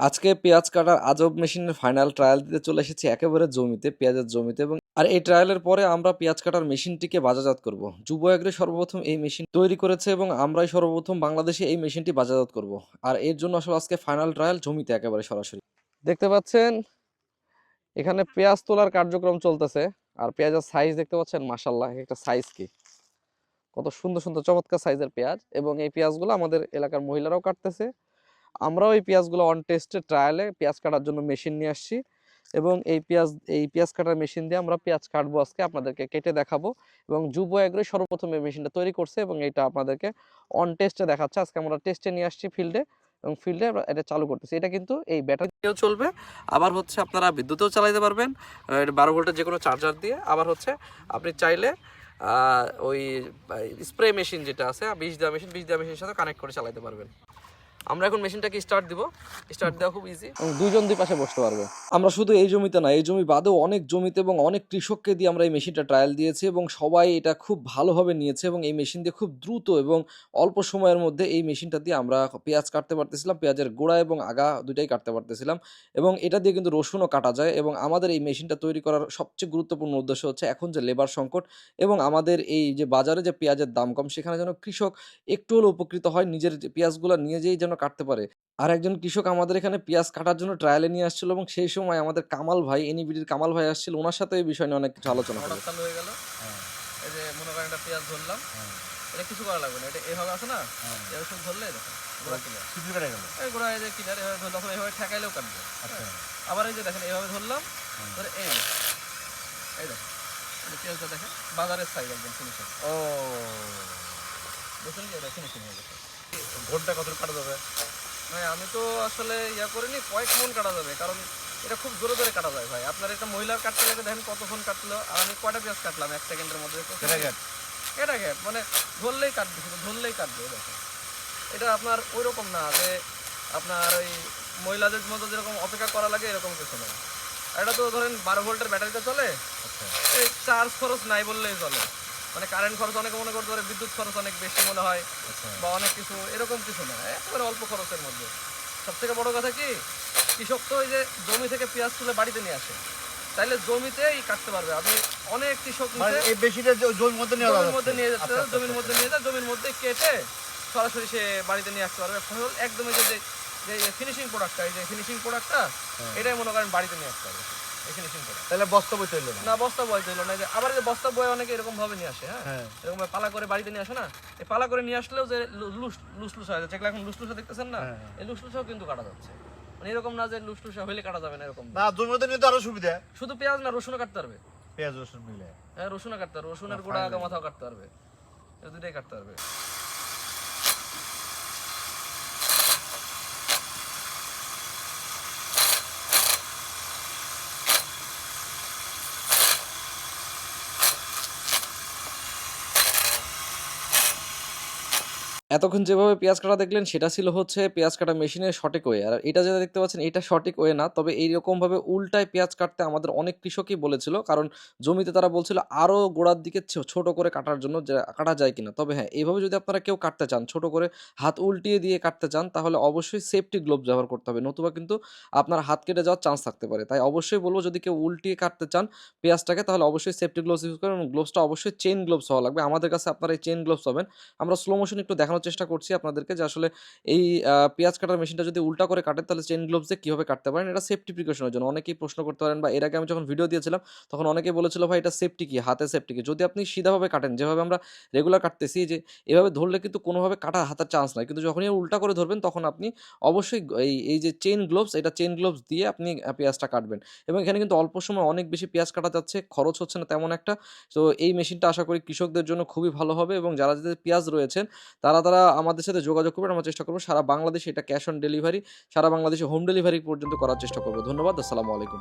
আজকে পেঁয়াজ কাটার আজব মেশিনের ফাইনাল ট্রায়াল দিতে চলে এসেছি একেবারে জমিতে, পেঁয়াজের জমিতে। এবং এই ট্রায়ালের পরে আমরা পেঁয়াজ কাটার মেশিনটিকে বাজারজাত করব। যুব এগ্রো সর্বপ্রথম এই মেশিন তৈরি করেছে এবং আমরাই সর্বপ্রথম বাংলাদেশে এই মেশিনটি বাজারজাত করব। আর এর জন্য আসলে আজকে ফাইনাল ট্রায়াল জমিতে একেবারে সরাসরি দেখতে পাচ্ছেন। এখানে পেঁয়াজ তোলার কার্যক্রম চলতেছে। আর পেঁয়াজের সাইজ দেখতে পাচ্ছেন, মাশাআল্লাহ, একটা সাইজ কি কত সুন্দর সুন্দর চমৎকার সাইজের পেঁয়াজ। এবং এই পেঁয়াজগুলো আমাদের এলাকার মহিলারাও কাটতেছে। আমরাও এই পেঁয়াজগুলো অন টেস্টে ট্রায়ালে পেঁয়াজ কাটার জন্য মেশিন নিয়ে আসছি। এবং এই পেঁয়াজ কাটার মেশিন দিয়ে আমরা পেঁয়াজ কাটবো, আজকে আপনাদেরকে কেটে দেখাবো। এবং যুব এগ্রো সর্বপ্রথম এই মেশিনটা তৈরি করছে এবং এটা আপনাদেরকে অন টেস্টে দেখাচ্ছে। আজকে আমরা টেস্টে নিয়ে আসছি ফিল্ডে, এবং ফিল্ডে এটা চালু করতেছি। এটা কিন্তু এই ব্যাটারি দিয়েও চলবে, আবার হচ্ছে আপনারা বিদ্যুতেও চালাতে পারবেন 12 ভোল্টের যে কোনো চার্জার দিয়ে। আবার হচ্ছে আপনি চাইলে ওই স্প্রে মেশিন যেটা আছে, বিষ দেওয়া মেশিনের সাথে কানেক্ট করে চালাতে পারবেন। আমরা এখন মেশিনটাকে স্টার্ট দিব। স্টার্ট দেওয়া খুব ইজি, এবং দুইজন দুই পাশে বসতে পারবে। আমরা শুধু এই জমিতে না, এই জমি বাদেও অনেক জমিতে এবং অনেক কৃষককে দিয়ে আমরা এই মেশিনটা ট্রায়াল দিয়েছি এবং সবাই এটা খুব ভালোভাবে নিয়েছে। এবং এই মেশিন দিয়ে খুব দ্রুত এবং অল্প সময়ের মধ্যে এই মেশিনটা দিয়ে আমরা পেঁয়াজ কাটতে পারতেছিলাম, পেঁয়াজের গোড়া এবং আগা দুটাই কাটতে পারতেছিলাম। এবং এটা দিয়ে কিন্তু রসুনও কাটা যায়। এবং আমাদের এই মেশিনটা তৈরি করার সবচেয়ে গুরুত্বপূর্ণ উদ্দেশ্য হচ্ছে এখন যে লেবার সংকট এবং আমাদের এই যে বাজারে যে পেঁয়াজের দাম কম, সেখানে যেন কৃষক একটু হলেও উপকৃত হয়, নিজের পেঁয়াজগুলো নিয়ে যেই যেন কাটতে পারে। আর একজন কৃষক আমাদের এখানে পেঁয়াজ কাটার জন্য ট্রায়ালে নিয়ে আসছিল, এবং সেই সময় আমাদের কামাল ভাই, এনইবিডির কামাল ভাই আসছিল, ওনার সাথে এই বিষয় নিয়ে অনেক কিছু আলোচনা হলো। চালু হয়ে গেল। এই যে মনে করেন একটা পেঁয়াজ ধরলাম, এটা কিছু করা লাগবে না, এটা এভাবে আছে না, এভাবে শুধু ধরলে দেখো গোড়া ক্লিয়ার, কিছু কেটে গেল, এই গোড়া এই যে ক্লিয়ার, এভাবে ধরলে অথবা এভাবে ঠেকাইলেও কাটবে। আবার এই যে দেখেন এভাবে ধরলাম, ধরে এই দেখেন পেঁয়াজটা দেখেন বাজারের সাইজ একদম ফিনিশিং। ও দেখুন যে এটা ফিনিশিং হয়ে গেছে। ঘন্টা কত কাটা যাবে? ভাই আমি তো আসলে করিনি, কয়েক মন কাটা যাবে, কারণ এটা খুব জোরে জোরে কাটা যায় ভাই। আপনার একটা মহিলার কাটতে লাগে দেখেন কতক্ষণ কাটলো, আর আমি কয়টা পেঁয়াজ কাটলাম 1 সেকেন্ডের মধ্যে। এটা গ্যাপ মানে ধরলেই কাটবে, শুধু ধরলেই কাটবে। দেখেন এটা আপনার ওই রকম না যে আপনার ওই মহিলাদের মতো যেরকম অপেক্ষা করা লাগে, এরকম কিছু না। এটা তো ধরেন 12 ভোল্টের ব্যাটারিতে চলে, এই চার্জ খরচ নাই বললেই চলে। মানে কারেন্ট খরচ অনেকে মনে করতে পারে বিদ্যুৎ খরচ অনেক বেশি মনে হয় বা অনেক কিছু, এরকম কিছু না, একেবারে অল্প খরচের মধ্যে। সবথেকে বড় কথা কি, কৃষক তো ওই যে জমি থেকে পেঁয়াজ তুলে বাড়িতে নিয়ে আসে, তাইলে জমিতেই কাটতে পারবে। আপনি অনেক কৃষক এই বেশিটা জমির মধ্যে নিয়ে যাচ্ছে, জমির মধ্যে নিয়ে যায়, জমির মধ্যে কেটে সরাসরি সে বাড়িতে নিয়ে আসতে পারবে ফসল একদমই। যে ফিনিশিং প্রোডাক্টটা, এই যে ফিনিশিং প্রোডাক্টটা, এটাই মনে করেন বাড়িতে নিয়ে আসতে পারবে। তাহলে বস্তা বইতে হইলো না, বস্তা বইতে হইলো না। আবার যে বস্তা বই অনেকে এরকম ভাবে নিয়ে আসে, হ্যাঁ এরকম পালা করে বাড়িতে নিয়ে আসে না, এই পালা করে নিয়ে আসলেও যে লুসলুস হয়ে যাচ্ছে, এখন লুসলুসা দেখতেছেন না, এই লুসলুসাও কিন্তু কাটা যাচ্ছে। মানে এরকম না যে লুসলুসা হইলে কাটা যাবে না, এরকম না। জমির মধ্যে নিয়ে তো আরো সুবিধা, শুধু পেঁয়াজ না রসুনও কাটতে পারবে, পেঁয়াজ রসুন মিলে, হ্যাঁ রসুনও কাটতে পারবে, রসুনের গোড়া আগা মাথাও কাটতে পারবে, এই দুটাই কাটতে পারবে। এতক্ষণ যেভাবে পেঁয়াজ কাটা দেখলেন, সেটা ছিল হচ্ছে পেঁয়াজ কাটা মেশিনের সঠিক ওয়ে। আর এটা যেটা দেখতে পাচ্ছেন, এটা সঠিক ওয়ে না। তবে এইরকমভাবে উল্টায় পেঁয়াজ কাটতে আমাদের অনেক কৃষকই বলেছিল, কারণ জমিতে তারা বলছিল আরও গোড়ার দিকে ছোট করে কাটার জন্য, যে কাটা যায় কিনা। তবে হ্যাঁ, এইভাবে যদি আপনারা কেউ কাটতে চান, ছোট করে হাত উল্টিয়ে দিয়ে কাটতে চান, তাহলে অবশ্যই সেফটি গ্লোভস ব্যবহার করতে হবে, নতুবা কিন্তু আপনার হাত কেটে যাওয়ার চান্স থাকতে পারে। তাই অবশ্যই বলবো, যদি কেউ উল্টিয়ে কাটতে চান পেঁয়াজটাকে, তাহলে অবশ্যই সেফটি গ্লোভস ইউজ করবেন, এবং গ্লোভসটা অবশ্যই চেইন গ্লোভস হওয়া লাগবে। আমাদের কাছে আপনারা এই চেইন গ্লোভস পাবেন। আমরা স্লো মোশন একটু দেখানোর চেষ্টা করছি আপনাদেরকে, যে আসলে এই পেঁয়াজ কাটার মেশিনটা যদি উল্টা করে কাটেন, তাহলে চেইন গ্লোভস দিয়ে কীভাবে কাটতে পারেন। এটা সেফটি প্রিকশনের জন্য অনেকেই প্রশ্ন করতে পারেন, বা এর আগে আমি যখন ভিডিও দিয়েছিলাম তখন অনেকেই বলেছিল, ভাই এটা সেফটি কি, হাতে সেফটি কি। যদি আপনি সিধাভাবে কাটেন, যেভাবে আমরা রেগুলার কাটতেছি, যে এভাবে ধরলে কিন্তু কোনোভাবে কাটা হাতের চান্স নাই, কিন্তু যখনই উল্টা করে ধরবেন তখন আপনি অবশ্যই এই যে চেইন গ্লোভস, এটা চেইন গ্লোভস দিয়ে আপনি পেঁয়াজটা কাটবেন। এবং এখানে কিন্তু অল্প সময় অনেক বেশি পেঁয়াজ কাটা যাচ্ছে, খরচ হচ্ছে না তেমন একটা। তো এই মেশিনটা আশা করি কৃষকদের জন্য খুবই ভালো হবে, এবং যারা যাদের পেঁয়াজ রয়েছেন তারা আমাদের সাথে যোগাযোগ করবেন। আমরা চেষ্টা করবো সারা বাংলাদেশে এটা ক্যাশ অন ডেলিভারি, সারা বাংলাদেশে হোম ডেলিভারি পর্যন্ত করার চেষ্টা করবো। ধন্যবাদ। আসসালামু আলাইকুম।